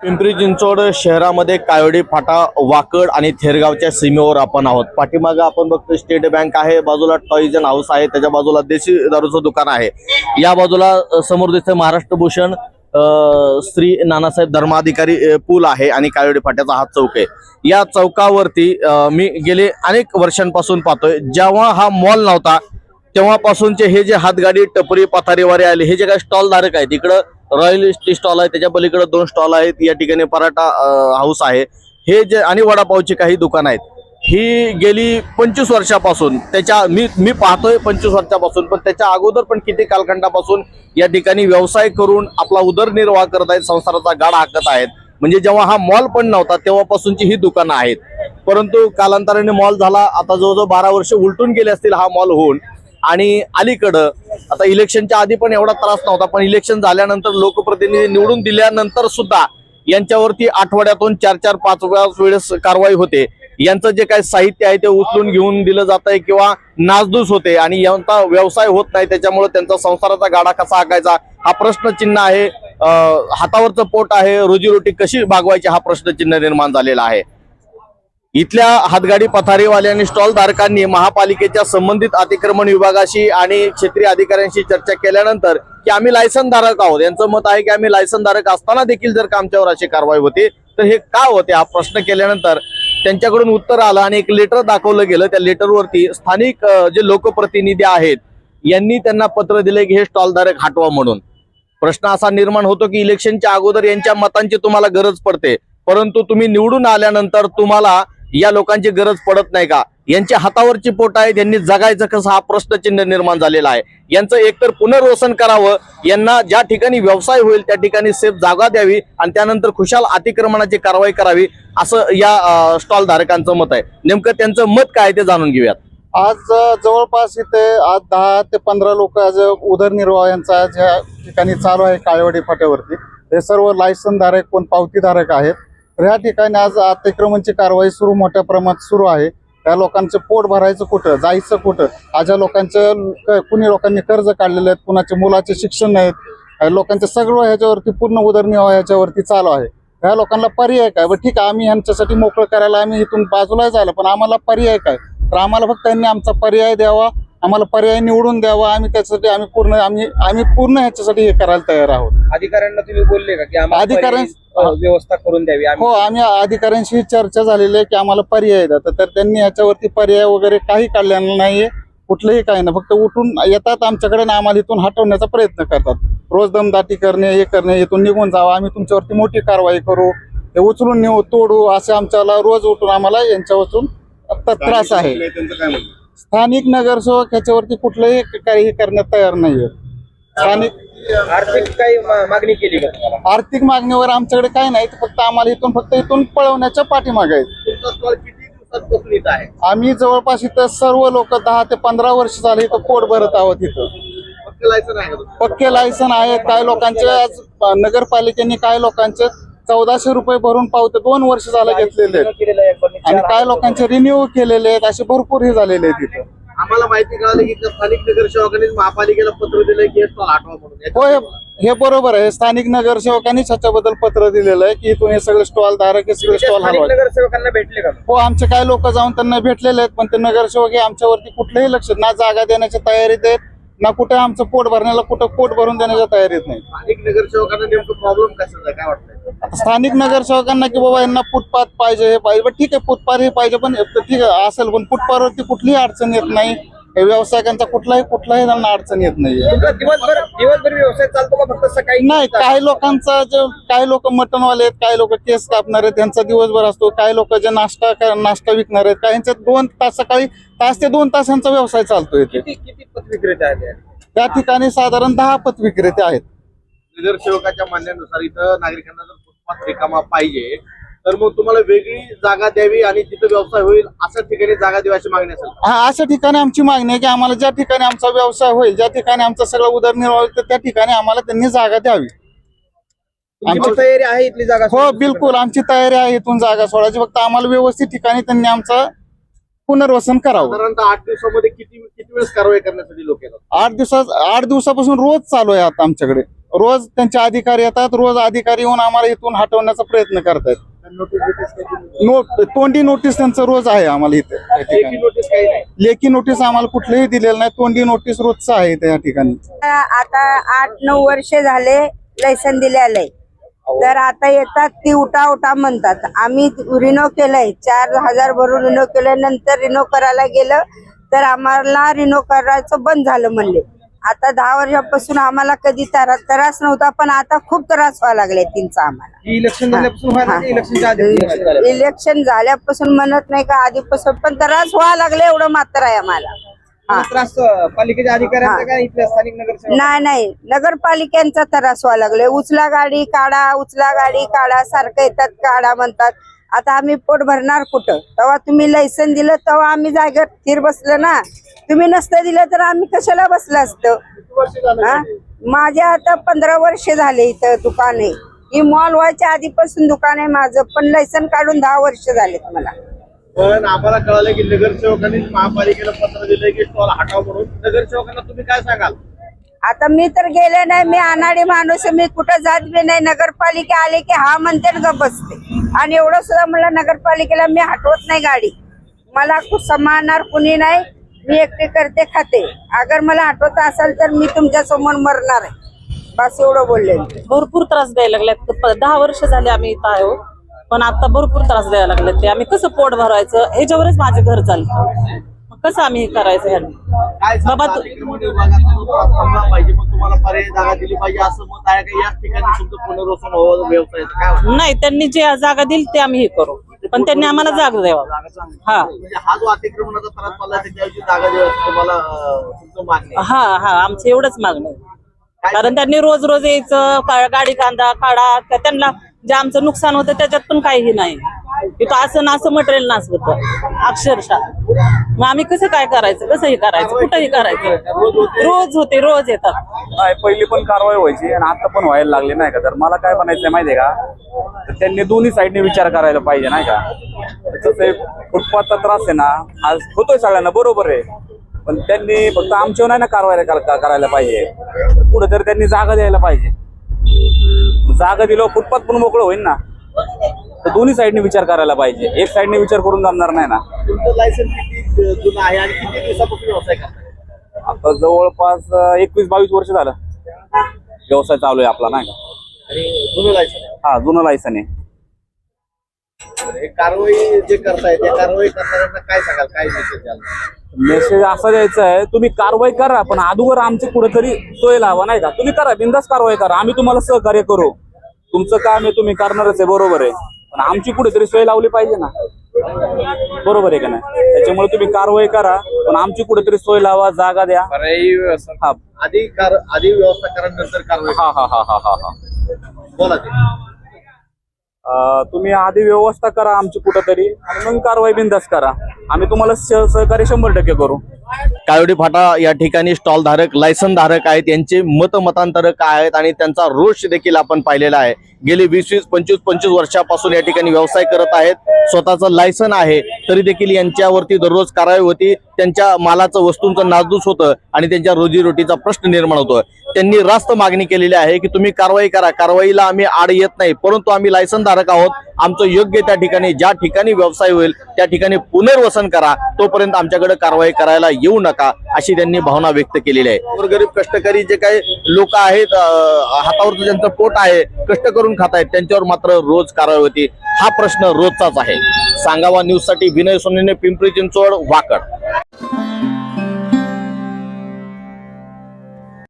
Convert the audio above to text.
पिंपरी चिंचवड शहरामध्ये कायोडी फाटा वाकड आणि थेरगावच्या सीमेवर आपण आहोत। पाठीमागे आपण बघतो स्टेट बँक आहे, बाजूला टॉयज अँड हाऊस आहे, त्याच्या बाजूला देशी दारूचं दुकान आहे, या बाजूला समोर दिसते महाराष्ट्र भूषण श्री नानासाहेब धर्माधिकारी पूल आहे आणि कायोडी फाट्याचा हा चौक आहे। या चौकावरती मी गेले अनेक वर्षांपासून पाहतोय, जेव्हा हा मॉल नव्हता तेव्हापासूनचे हे जे हातगाडी टपरी पथारीवारे आले, हे जे काही स्टॉल धारक आहेत, इकडं रॉयल टी स्टॉल आहे, त्याच्या पलीकडे 2 स्टॉल आहेत, या ठिकाणी पराठा हाऊस आहे, हे जे आणि वडापावची काही दुकान आहेत, ही गेली 25 वर्षापासून त्याच्या मी पाहतोय 25 वर्षापासून, पण त्याच्या अगोदर पण किती कालखंडापासून या ठिकाणी व्यवसाय करून आपला उदरनिर्वाह करत आहेत, संसाराचा गाडा हाकत आहेत। म्हणजे जेव्हा हा मॉल पण नव्हता तेव्हापासूनची ही दुकानं आहेत, परंतु कालांतराने मॉल झाला, आता जवळजवळ 12 वर्ष उलटून गेले असतील हा मॉल होऊन। आणि अलीकडं आता इलेक्शनच्या आधी पण एवढा त्रास नव्हता, पण इलेक्शन झाल्यानंतर लोकप्रतिनिधी निवडून दिल्यानंतर सुद्धा यांच्यावरती आठवड्यातून 4-4, 5 वेळेस कारवाई होते। यांचं जे काही साहित्य आहे ते उचलून घेऊन दिलं जात आहे किंवा नासधूस होते आणि यांचा व्यवसाय होत नाही, त्याच्यामुळे त्यांचा संसाराचा गाडा कसा हाकायचा हा प्रश्नचिन्ह आहे, हातावरचं पोट आहे, रोजीरोटी कशी भागवायची हा प्रश्नचिन्ह निर्माण झालेला आहे। इथल्या हातगाडी पथारीवाल्यांनी स्टॉल धारकांनी महापालिकेच्या संबंधित अतिक्रमण विभागाशी आणि क्षेत्रीय अधिकाऱ्यांशी चर्चा केल्यानंतर की आम्ही लायसन धारक आहोत, यांचं मत आहे की आम्ही लायसन धारक असताना देखील जर का आमच्यावर अशी कारवाई होते तर हे का होते हा प्रश्न केल्यानंतर त्यांच्याकडून उत्तर आलं आणि एक लेटर दाखवलं गेलं। त्या लेटरवरती स्थानिक जे लोकप्रतिनिधी आहेत यांनी त्यांना पत्र दिले की हे स्टॉल धारक हटवा म्हणून। प्रश्न असा निर्माण होतो की इलेक्शनच्या अगोदर यांच्या मतांची तुम्हाला गरज पडते, परंतु तुम्ही निवडून आल्यानंतर तुम्हाला या लोकांची गरज पडत नाही का? यांच्या हातावरची पोट आहे, त्यांनी जगायचं कसं हा प्रश्नचिन्ह निर्माण झालेला आहे। यांचं एकतर पुनर्वसन करावं, यांना ज्या ठिकाणी व्यवसाय होईल त्या ठिकाणी सेफ जागा द्यावी आणि त्यानंतर खुशाल अतिक्रमणाची कारवाई करावी, असं या स्टॉल धारकांचं मत आहे। नेमकं त्यांचं मत काय ते जाणून घेऊयात। आज जवळपास इथे आज 10 ते 15 लोक आज उदरनिर्वाह यांचा ज्या ठिकाणी चालू आहे काळवडी फाट्यावरती, हे सर्व लायसन धारक कोण पावतीधारक आहेत। तर ह्या ठिकाणी आज अतिक्रमणची कारवाई मोठ्या प्रमाणात सुरू आहे। त्या लोकांचं पोट भरायचं कुठं, जायचं कुठं? आज लोकांचं कुणी लोकांनी कर्ज काढलेले आहेत, कुणाचे मुलाचे शिक्षण नाहीत, लोकांचं सगळं ह्याच्यावरती पूर्ण उदरनिर्वाह ह्याच्यावरती चालू आहे। ह्या लोकांना पर्याय काय? बरं ठीक आहे, आम्ही ह्यांच्यासाठी मोकळं करायला आम्ही इथून बाजूला झालं, पण आम्हाला पर्याय काय? तर आम्हाला फक्त त्यांनी आमचा पर्याय द्यावा, आम्हाला पर्याय निवडून द्यावा, आम्ही त्याच्यासाठी आम्ही पूर्ण ह्याच्यासाठी हे करायला तयार आहोत। अधिकाऱ्यांना तुम्ही बोलले का की अधिकाऱ्यांना व्यवस्था करून द्यावी? हो, आम्ही अधिकाऱ्यांशी चर्चा झालेली आहे की आम्हाला पर्याय द्या, तर त्यांनी ह्याच्यावरती पर्याय वगैरे काही काढलेला नाहीये, कुठलंही काही नाही, फक्त उठून येतात आमच्याकडे आणि आम्हाला इथून हटवण्याचा प्रयत्न करतात। रोज दमदाटी करणे, हे करणे, इथून निघून जावा, आम्ही तुमच्यावरती मोठी कारवाई करू, हे उचलून नेऊ, तोडू, असे आमच्याला रोज उठून आम्हाला यांच्यावरून त्रास आहे। स्थानिक नगरसेवक ह्याच्यावरती कुठलंही काही करण्यात तयार नाहीये। स्थानिक आर्थिक काही मागणी केली का तुम्हाला? आर्थिक मागणीवर आमच्याकडे काही नाही, फक्त आम्हाला इथून पळवण्याच्या पाठीमागे आहेत। तुमचा स्टॉल किती दिवसांपासून इथं आहे? आम्ही जवळपास इथं सर्व लोक 10 ते 15 वर्ष झाले इथं पोट भरत आहोत। इथं पक्के लायसन आहे का? पक्के लायसन आहेत। काय लोकांचे आज नगरपालिकेने काय लोकांचे 1400 रुपये भरून पावते 2 वर्ष झालं घेतलेले आहेत आणि काय लोकांचे रिन्यू केलेले आहेत, असे भरपूर हे झालेले आहेत। इथं आम्हाला माहिती कळाली की स्थानिक नगरसेवकांनी महापालिकेला पत्र दिलंय की हे स्टॉल हटवा म्हणून। हो, हे बरोबर आहे। स्थानिक नगरसेवकांनीच ह्याच्याबद्दल पत्र दिलेलं आहे की इथून हे सगळे स्टॉल धारक, हे सगळे स्टॉल हलवा। नगरसेवकांना भेटले का? हो, आमचे काय लोक जाऊन त्यांना भेटलेले आहेत, पण ते नगरसेवक हे आमच्यावरती कुठलंही लक्ष ना जागा देण्याच्या तयारीत आहेत, ना कुठे आमचं पोट भरण्याला कुठं पोट भरून देण्याच्या तयारीत नाही। स्थानिक नगरसेवकांना नेमकं प्रॉब्लेम कशाचा काय वाटतंय? आता स्थानिक नगरसेवकांना की बाबा यांना फुटपाथ पाहिजे, हे पाहिजे, ठीक आहे फुटपाथ हे पाहिजे, पण ठीक आहे असेल, पण फुटपाथवरती कुठलीही अडचण येत नाही, व्यावसायिकांचा कुठलाही त्यांना अडचण येत नाहीये। दिवसभर व्यवसाय चालतो का फक्त सकाळी? नाही, काही लोकांचा काही लोक मटनवाले आहेत, काही लोक केस कापणार आहेत, त्यांचा दिवसभर असतो, काही लोक जे नाश्ता विकणार आहेत, काहींचे 2 तास सकाळी तास ते 2 तासांचा व्यवसाय चालतो इथे। किती पथविक्रेते आहेत? त्या ठिकाणी साधारण 10 पथविक्रेते आहेत। नगरसेवकाच्या म्हणण्यानुसार इथं नागरिकांना जर फुटपाथ रिकामा पाहिजे तर मग तुम्हाला वेगळी जागा द्यावी आणि जिथं व्यवसाय होईल अशा ठिकाणी जागा द्यायची मागणी असेल। हा, अशा ठिकाणी आमची मागणी आहे की आम्हाला ज्या ठिकाणी आमचा व्यवसाय होईल, ज्या ठिकाणी आमचा सगळा उदरनिर्वाह होईल, त्या ठिकाणी आम्हाला त्यांनी जागा द्यावी। आमची तयारी आहे इथली जागा? हो, बिलकुल आमची तयारी आहे इथून जागा सोडायची, फक्त आम्हाला व्यवस्थित ठिकाणी त्यांनी आमचं पुनर्वसन करावं। साधारणतः 8 दिवसामध्ये किती वेळेस कारवाई करण्यासाठी लोक येतात? 8 दिवसापासून रोज चालू आहे आता आमच्याकडे। रोज त्यांचे अधिकारी येतात, रोज अधिकारी येऊन आम्हाला इथून हटवण्याचा प्रयत्न करतायत. तोंडी नोटीस त्यांचं रोज आहे आम्हाला इथे या ठिकाणी. नोटीस काही नाही. लेखी नोटीस आम्हाला कुठलंही दिलेलं नाही, तोंडी नोटीस रोजचं आहे इथे या ठिकाणी. आता 8-9 वर्ष झाले लायसन दिलेलं आहे. तर आता येतात ती उठा म्हणतात. आम्ही रिनो केलंय, 4,000 भरून रिनो केलंय. नंतर रिनो करायला गेलं तर आम्हाला रिनो करायचं बंद झालं म्हणले. आता 10 वर्षापासून आम्हाला कधी त्रास नव्हता, पण आता खूप त्रास व्हायला लागले त्यांचा आम्हाला. इलेक्शन झाल्यापासून व्हायला लागलं, इलेक्शनच्या आधी इलेक्शन झाल्यापासून म्हणत नाही का, आधीपासून पण त्रास व्हायला लागले एवढं मात्र आहे आम्हाला. त्रास पालिकेच्या अधिकाऱ्यांचा काय इथल्या स्थानिक नगरसेवक? नाही, नगरपालिकेचा त्रास व्हायला लागले. उचला गाडी काढा सारखं येतात, काढा म्हणतात. आता आम्ही पोट भरणार कुठं? तेव्हा तुम्ही लायसन दिलं तेव्हा आम्ही जागेवर स्थिर बसलो ना. तुम्ही नसतं दिलं तर आम्ही कशाला बसलं असतं? माझ्या आता 15 वर्ष झाले इथं दुकान आहे. ही मॉल व्हायच्या आधीपासून दुकान आहे माझं, पण लायसन काढून 10 वर्ष झालेत मला. पण आम्हाला कळालं की नगरसेवकांनी महापालिकेला पत्र दिलंय की स्टॉल हटाव म्हणून. नगरसेवकांना तुम्ही काय सांगाल? आता मी तर गेले नाही, मी अनाडी माणूस आहे, मी कुठं जात बी नाही. नगरपालिका आले की हा म्हणते ग बसते. आणि एवढं सुद्धा मला नगरपालिकेला मी हटवत नाही गाडी. मला सांभाळणार कुणी नाही, मी एकटे करते खाते. अगर मला हटवत असेल तर मी तुमच्या समोर मरणार आहे, बस एवढं बोलले. भरपूर त्रास द्यायला लागल्यात. 10 वर्ष झाले आम्ही इथं आहो, पण आता भरपूर त्रास द्यायला लागले. ते आम्ही कसं पोट भरायचं ह्याच्यावरच माझं घर चालतं. मग कसं आम्ही हे करायचं ह्याने? बाबा अतिक्रमण विभागाचा जो त्रास थांबला पाहिजे, मग तुम्हाला पर्याय जागा दिली पाहिजे असं मत आहे का? याच ठिकाणी तुमचं पुनर्वसन व्हावं व्यवसायाचं काय? नाही, त्यांनी जे जागा दिली ते आम्ही हे करू, पण त्यांनी आम्हाला जागा द्यावा. हा म्हणजे हा जो अतिक्रमणाचा त्रास चालला त्याच्याऐवजी जागा द्यावी तुम्हाला तुमचं मागणी आहे. हा आमचं एवढंच मागणं आहे. कारण त्यांनी रोज यायचं, गाडी काढा, त्यांना जे आमचं नुकसान होतं त्याच्यात पण काही नाही. तिथं असं मटेरियल नास होतं अक्षरशः. मग आम्ही कसं काय करायचं, कसंही करायचं, कुठंही करायचं? रोज येतात. नाही, पहिली पण कारवाई व्हायची आणि आता पण व्हायला लागली नाही का. तर मला काय म्हणायचं माहितीये का, तर त्यांनी दोन्ही साईडने विचार करायला पाहिजे नाही का. तसं फुटपाथचा त्रास आहे ना, आज होतोय सगळ्यांना, बरोबर आहे. पण त्यांनी फक्त आमच्यावर नाही ना कारवाई करायला पाहिजे. पुढे तर त्यांनी जागा द्यायला पाहिजे. जागा दिल्यावर फुटपाथ पण मोकळं होईल ना. तर दोन्ही साईडने विचार करायला पाहिजे, एक साईडने विचार करून जमणार नाही ना. तुमचं लायसन किती जुनं आहे आणि किती दिवसापासून व्यवसाय करताय? आता जवळपास 21-22 वर्ष झालं व्यवसाय चालू आहे आपला नाही का. आणि जुनं लायसन आहे? हा, जुनं लायसन आहे. हे कारवाई जे करताय त्या कारवाई करणाऱ्यांना काय सांगाल, काय मेसेज द्याल? मेसेज असा द्यायचा आहे, तुम्ही कारवाई करा पण अगोदर आमची कुठेतरी सोय लावा नाही का. तुम्ही करा, बिंदास कारवाई करा, आम्ही तुम्हाला सहकार्य करू. तुमचं काम आहे, तुम्ही करणारच आहे, बरोबर आहे. पण आमची कुठेतरी सोय लावली पाहिजे ना, बरोबर आहे का नाही. त्याच्यामुळे तुम्ही कारवाई करा, पण आमची कुठेतरी सोय लावा, जागा द्या. हा, आधी व्यवस्था करा, नंतर कारवाई. हा. बोला ते. तुम्ही आधी व्यवस्था करा आमची कुठेतरी, आणि मग कारवाई बिंदास करा. आम्ही तुम्हाला सहकार्य 100% करू. कायोडी फाटा या ठिकाणी स्टॉल धारक, लायसन धारक आहेत, यांचे मतांतर काय आहेत आणि त्यांचा रोष देखील आपण पाहिलेला आहे. गेली 20-25 वर्षापासून या ठिकाणी व्यवसाय करत आहेत. स्वतःचं लायसन आहे तरी देखील यांच्यावरती दररोज कारवाई होती. त्यांच्या मालाचं, वस्तूंचं नासधूस होतं आणि त्यांच्या रोजीरोटीचा प्रश्न निर्माण होतो. त्यांनी रास्त मागणी केलेली आहे की तुम्ही कारवाई करा, कारवाईला आम्ही आड येत नाही, परंतु आम्ही लायसन धारक आहोत. आमचं योग्य त्या ठिकाणी, ज्या ठिकाणी व्यवसाय होईल त्या ठिकाणी पुनर्वसन करा, तोपर्यंत आमच्याकडे कारवाई करायला येऊ नका, अशी त्यांनी भावना व्यक्त केलेली आहे. गोरगरीब कष्टकरी जे काही लोक आहेत, हातावर ज्यांचं पोट आहे, कष्ट करून खात आहेत, त्यांच्यावर मात्र रोज कारवाई होती. हा प्रश्न रोजचाच आहे. सांगावा न्यूज साठी विनय सोनेने, पिंपरी चिंचवड, वाकड.